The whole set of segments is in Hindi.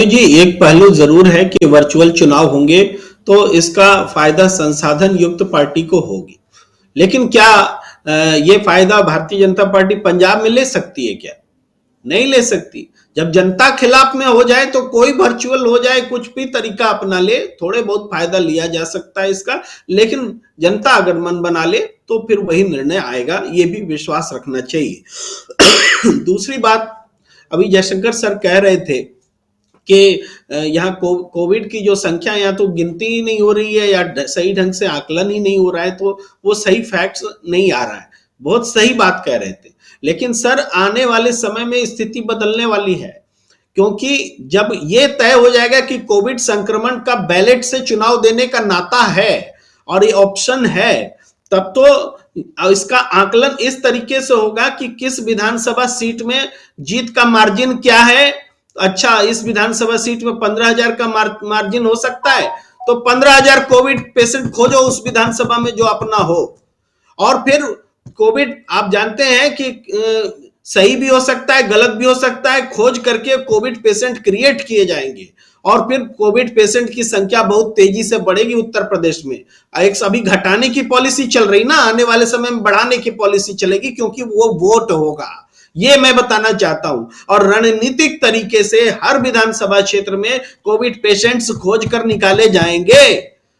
अभी जी एक पहलू जरूर है कि वर्चुअल चुनाव होंगे तो इसका फायदा संसाधन युक्त पार्टी को होगी। लेकिन क्या ये फायदा भारतीय जनता पार्टी पंजाब में ले सकती है क्या? नहीं ले सकती। जब जनता खिलाफ में हो जाए तो कोई वर्चुअल हो जाए, कुछ भी तरीका अपना ले, थोड़े बहुत फायदा लिया जा सकता है इसका। लेकिन जनता अगर मन बना ले तो फिर वही निर्णय आएगा, ये भी विश्वास रखना चाहिए। दूसरी बात, अभी जयशंकर सर कह रहे थे कि यहाँ कोविड की जो संख्या यहाँ तो गिनती ही नहीं हो रही है या सही ढंग से आकलन ही नहीं हो रहा है, तो वो सही फैक्ट्स नहीं आ रहा है। बहुत सही बात कह रहे थे, लेकिन सर आने वाले समय में स्थिति बदलने वाली है, क्योंकि जब ये तय हो जाएगा कि कोविड संक्रमण का बैलेट से चुनाव देने का नाता है और ये ऑप्शन है, तब तो इसका आकलन इस तरीके से होगा कि किस विधानसभा सीट में जीत का मार्जिन क्या है। अच्छा, इस विधानसभा सीट में 15,000 का मार्जिन हो सकता है, तो 15,000 कोविड पेशेंट खोजो उस विधानसभा में जो अपना हो। और फिर कोविड आप जानते हैं कि सही भी हो सकता है, गलत भी हो सकता है, खोज करके कोविड पेशेंट क्रिएट किए जाएंगे और फिर कोविड पेशेंट की संख्या बहुत तेजी से बढ़ेगी उत्तर प्रदेश में। एक अभी घटाने की पॉलिसी चल रही ना, आने वाले समय में बढ़ाने की पॉलिसी चलेगी, क्योंकि वो वोट होगा, ये मैं बताना चाहता हूं। और रणनीतिक तरीके से हर विधानसभा क्षेत्र में कोविड पेशेंट्स खोज कर निकाले जाएंगे।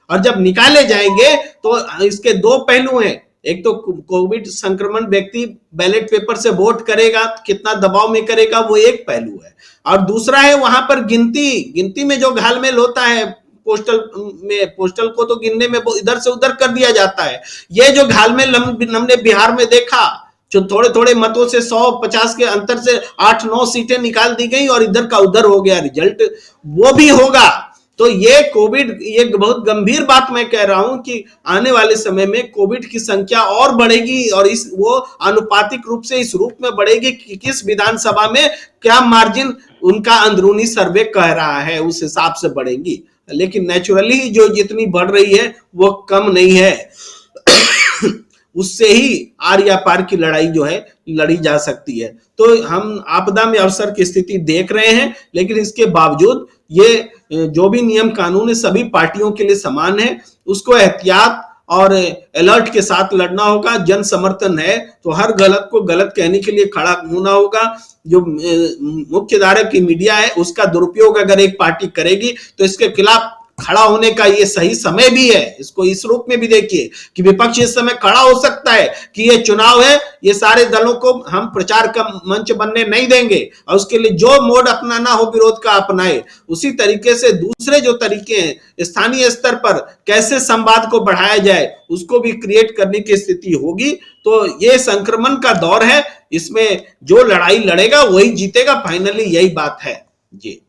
और जब निकाले जाएंगे तो इसके दो पहलू हैं। एक तो कोविड संक्रमण व्यक्ति बैलेट पेपर से वोट करेगा, कितना दबाव में करेगा, वो एक पहलू है। और दूसरा है वहां पर गिनती में जो घालमेल होता है, पोस्टल को तो गिनने में इधर से उधर कर दिया जाता है। ये जो घालमेल हमने बिहार में देखा, जो थोड़े थोड़े मतों से 150 के अंतर से 8-9 सीटें निकाल दी गई और इधर का उधर हो गया रिजल्ट, वो भी होगा। तो ये कोविड, ये बहुत गंभीर बात मैं कह रहा हूं कि आने वाले समय में कोविड की संख्या और बढ़ेगी और वो आनुपातिक रूप से इस रूप में बढ़ेगी कि किस विधानसभा में क्या मार्जिन उनका अंदरूनी सर्वे कह रहा है, उस हिसाब से बढ़ेंगी। लेकिन नेचुरली जो जितनी बढ़ रही है वो कम नहीं है। उससे ही आर या पार की लड़ाई जो है लड़ी जा सकती है। तो हम आपदा में अवसर की स्थिति देख रहे हैं, लेकिन इसके बावजूद ये जो भी नियम कानून है सभी पार्टियों के लिए समान है, उसको एहतियात और अलर्ट के साथ लड़ना होगा। जन समर्थन है तो हर गलत को गलत कहने के लिए खड़ा होना होगा। जो मुख्य धारा की मीडिया है उसका दुरुपयोग अगर एक पार्टी करेगी तो इसके खिलाफ खड़ा होने का ये सही समय भी है। इसको इस रूप में भी देखिए कि विपक्ष इस समय खड़ा हो सकता है कि ये चुनाव है, ये सारे दलों को हम प्रचार का मंच बनने नहीं देंगे और उसके लिए जो मोड अपनाना हो विरोध का अपनाए। उसी तरीके से दूसरे जो तरीके हैं स्थानीय स्तर पर कैसे संवाद को बढ़ाया जाए उसको भी क्रिएट करने की स्थिति होगी। तो ये संक्रमण का दौर है, इसमें जो लड़ाई लड़ेगा वही जीतेगा, फाइनली यही बात है जी।